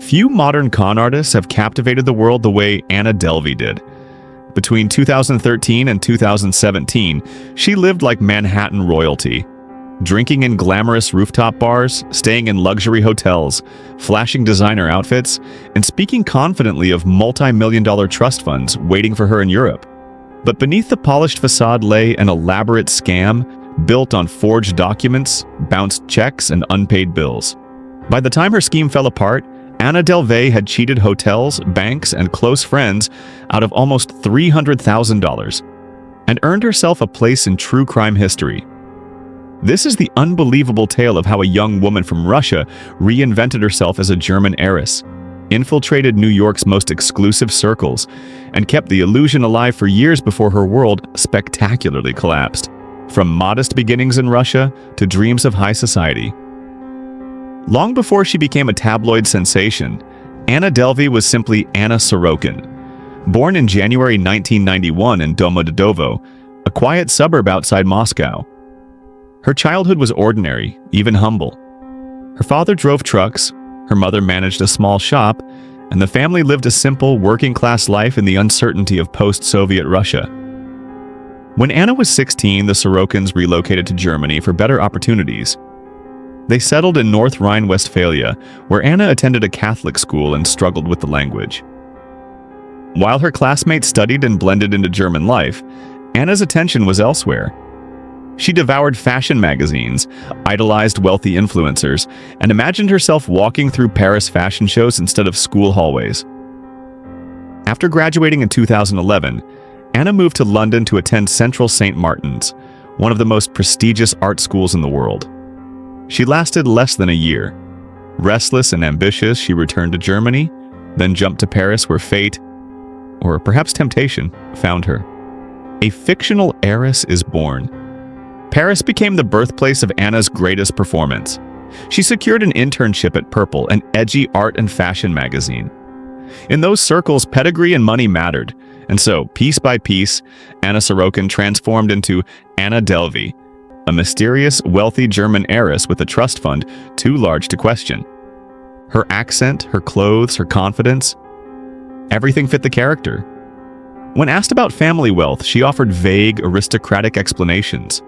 Few modern con artists have captivated the world the way Anna Delvey did. Between 2013 and 2017, she lived like Manhattan royalty, drinking in glamorous rooftop bars, staying in luxury hotels, flashing designer outfits, and speaking confidently of multi-million-dollar trust funds waiting for her in Europe. But beneath the polished facade lay an elaborate scam built on forged documents, bounced checks, and unpaid bills. By the time her scheme fell apart, Anna Delvey had cheated hotels, banks, and close friends out of almost $300,000 and earned herself a place in true crime history. This is the unbelievable tale of how a young woman from Russia reinvented herself as a German heiress, infiltrated New York's most exclusive circles, and kept the illusion alive for years before her world spectacularly collapsed. From modest beginnings in Russia to dreams of high society. Long before she became a tabloid sensation, Anna Delvey was simply Anna Sorokin. Born in January 1991 in Domodedovo, a quiet suburb outside Moscow. Her childhood was ordinary, even humble. Her father drove trucks, her mother managed a small shop, and the family lived a simple, working-class life in the uncertainty of post-Soviet Russia. When Anna was 16, the Sorokins relocated to Germany for better opportunities. They settled in North Rhine-Westphalia, where Anna attended a Catholic school and struggled with the language. While her classmates studied and blended into German life, Anna's attention was elsewhere. She devoured fashion magazines, idolized wealthy influencers, and imagined herself walking through Paris fashion shows instead of school hallways. After graduating in 2011, Anna moved to London to attend Central St. Martin's, one of the most prestigious art schools in the world. She lasted less than a year. Restless and ambitious, she returned to Germany, then jumped to Paris where fate, or perhaps temptation, found her. A fictional heiress is born. Paris became the birthplace of Anna's greatest performance. She secured an internship at Purple, an edgy art and fashion magazine. In those circles, pedigree and money mattered, and so, piece by piece, Anna Sorokin transformed into Anna Delvey, a mysterious, wealthy German heiress with a trust fund too large to question. Her accent, her clothes, her confidence, everything fit the character. When asked about family wealth, she offered vague, aristocratic explanations.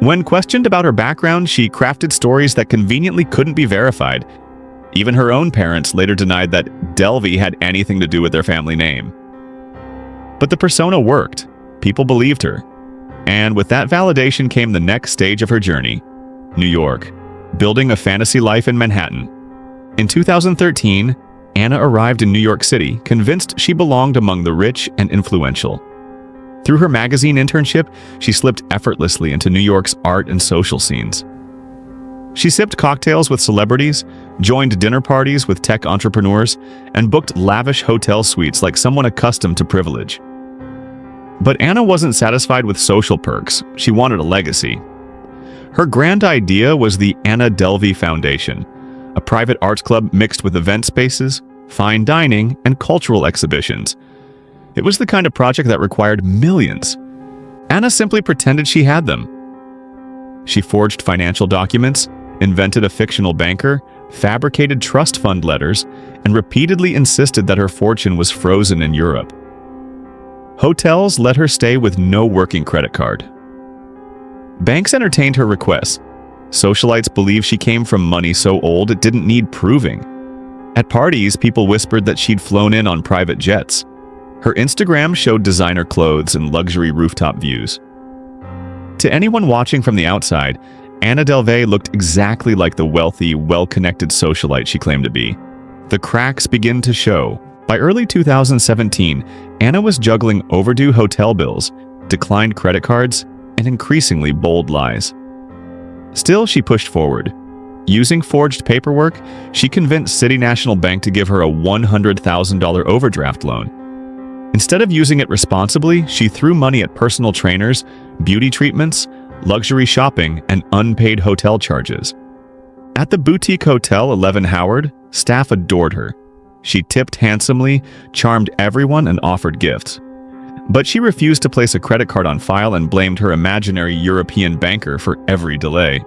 When questioned about her background, she crafted stories that conveniently couldn't be verified. Even her own parents later denied that Delvey had anything to do with their family name. But the persona worked. People believed her. And with that validation came the next stage of her journey, New York, building a fantasy life in Manhattan. In 2013, Anna arrived in New York City, convinced she belonged among the rich and influential. Through her magazine internship, she slipped effortlessly into New York's art and social scenes. She sipped cocktails with celebrities, joined dinner parties with tech entrepreneurs, and booked lavish hotel suites like someone accustomed to privilege. But Anna wasn't satisfied with social perks. She wanted a legacy. Her grand idea was the Anna Delvey Foundation, a private arts club mixed with event spaces, fine dining, and cultural exhibitions. It was the kind of project that required millions. Anna simply pretended she had them. She forged financial documents, invented a fictional banker, fabricated trust fund letters, and repeatedly insisted that her fortune was frozen in Europe. Hotels let her stay with no working credit card. Banks entertained her requests. Socialites believed she came from money so old it didn't need proving. At parties, people whispered that she'd flown in on private jets. Her Instagram showed designer clothes and luxury rooftop views. To anyone watching from the outside, Anna Delvey looked exactly like the wealthy, well-connected socialite she claimed to be. The cracks begin to show. By early 2017, Anna was juggling overdue hotel bills, declined credit cards, and increasingly bold lies. Still, she pushed forward. Using forged paperwork, she convinced City National Bank to give her a $100,000 overdraft loan. Instead of using it responsibly, she threw money at personal trainers, beauty treatments, luxury shopping, and unpaid hotel charges. At the boutique hotel 11 Howard, staff adored her. She tipped handsomely, charmed everyone, and offered gifts. But she refused to place a credit card on file and blamed her imaginary European banker for every delay.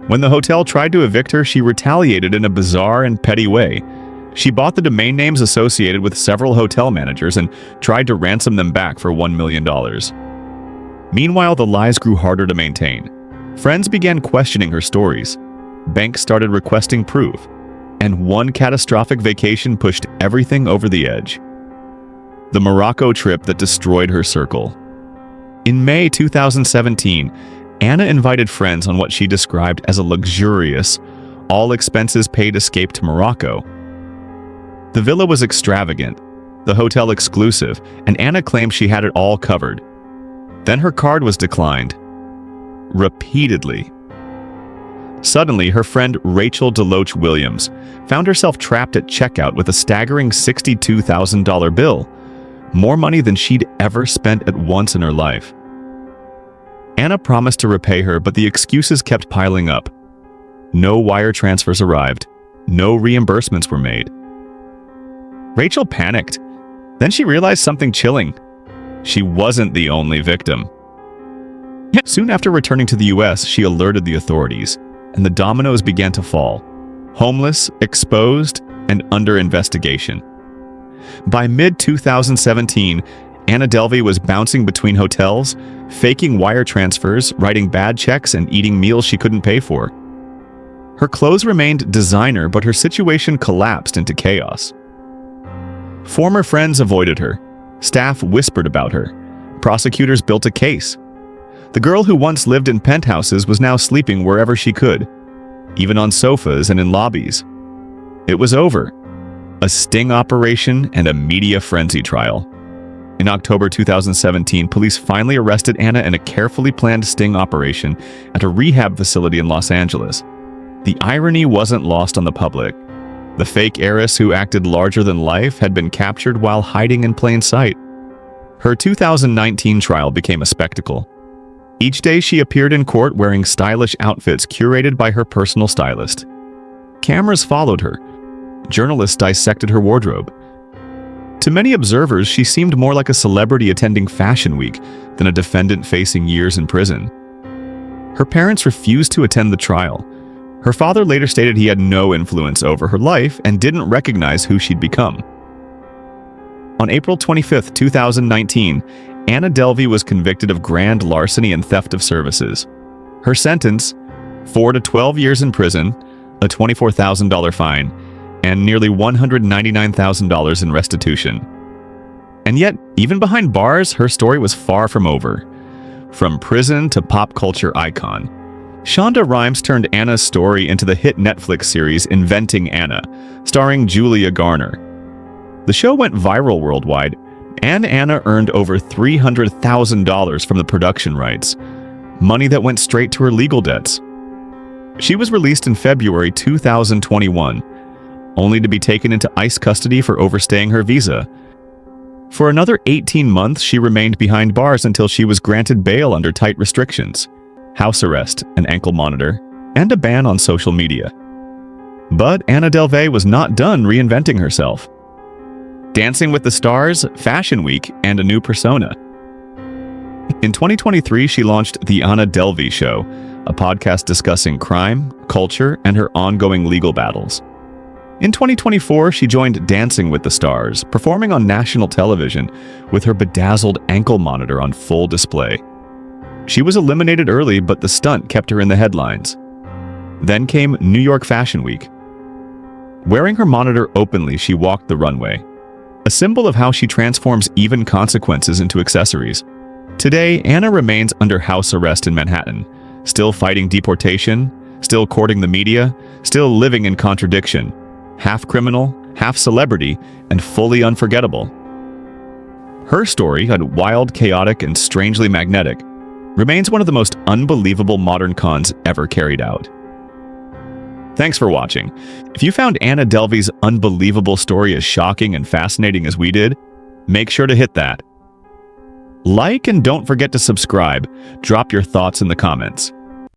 When the hotel tried to evict her, she retaliated in a bizarre and petty way. She bought the domain names associated with several hotel managers and tried to ransom them back for $1 million. Meanwhile, the lies grew harder to maintain. Friends began questioning her stories. Banks started requesting proof. And one catastrophic vacation pushed everything over the edge. The Morocco trip that destroyed her circle. In May 2017, Anna invited friends on what she described as a luxurious, all-expenses-paid escape to Morocco. The villa was extravagant, the hotel exclusive, and Anna claimed she had it all covered. Then her card was declined. Repeatedly. Suddenly, her friend Rachel DeLoach Williams found herself trapped at checkout with a staggering $62,000 bill, more money than she'd ever spent at once in her life. Anna promised to repay her, but the excuses kept piling up. No wire transfers arrived. No reimbursements were made. Rachel panicked. Then she realized something chilling. She wasn't the only victim. Soon after returning to the US, she alerted the authorities, and the dominoes began to fall. Homeless, exposed, and under investigation. By mid-2017, Anna Delvey was bouncing between hotels, faking wire transfers, writing bad checks, and eating meals she couldn't pay for. Her clothes remained designer, but her situation collapsed into chaos. Former friends avoided her. Staff whispered about her. Prosecutors built a case. The girl who once lived in penthouses was now sleeping wherever she could, even on sofas and in lobbies. It was over. A sting operation and a media frenzy trial. In October 2017, police finally arrested Anna in a carefully planned sting operation at a rehab facility in Los Angeles. The irony wasn't lost on the public. The fake heiress who acted larger than life had been captured while hiding in plain sight. Her 2019 trial became a spectacle. Each day she appeared in court wearing stylish outfits curated by her personal stylist. Cameras followed her. Journalists dissected her wardrobe. To many observers, she seemed more like a celebrity attending Fashion Week than a defendant facing years in prison. Her parents refused to attend the trial. Her father later stated he had no influence over her life and didn't recognize who she'd become. On April 25, 2019, Anna Delvey was convicted of grand larceny and theft of services. Her sentence, 4 to 12 years in prison, a $24,000 fine, and nearly $199,000 in restitution. And yet, even behind bars, her story was far from over. From prison to pop culture icon, Shonda Rhimes turned Anna's story into the hit Netflix series Inventing Anna, starring Julia Garner. The show went viral worldwide, and Anna earned over $300,000 from the production rights, money that went straight to her legal debts. She was released in February 2021, only to be taken into ICE custody for overstaying her visa. For another 18 months, she remained behind bars until she was granted bail under tight restrictions, house arrest, an ankle monitor, and a ban on social media. But Anna Delvey was not done reinventing herself. Dancing with the Stars, Fashion Week, and a new persona. In 2023, she launched The Anna Delvey Show, a podcast discussing crime, culture, and her ongoing legal battles. In 2024, she joined Dancing with the Stars, performing on national television with her bedazzled ankle monitor on full display. She was eliminated early, but the stunt kept her in the headlines. Then came New York Fashion Week. Wearing her monitor openly, she walked the runway, a symbol of how she transforms even consequences into accessories. Today, Anna remains under house arrest in Manhattan, still fighting deportation, still courting the media, still living in contradiction, half criminal, half celebrity, and fully unforgettable. Her story, wild, chaotic, and strangely magnetic, remains one of the most unbelievable modern cons ever carried out. Thanks for watching. If you found Anna Delvey's unbelievable story as shocking and fascinating as we did, make sure to hit that like and don't forget to subscribe. Drop your thoughts in the comments.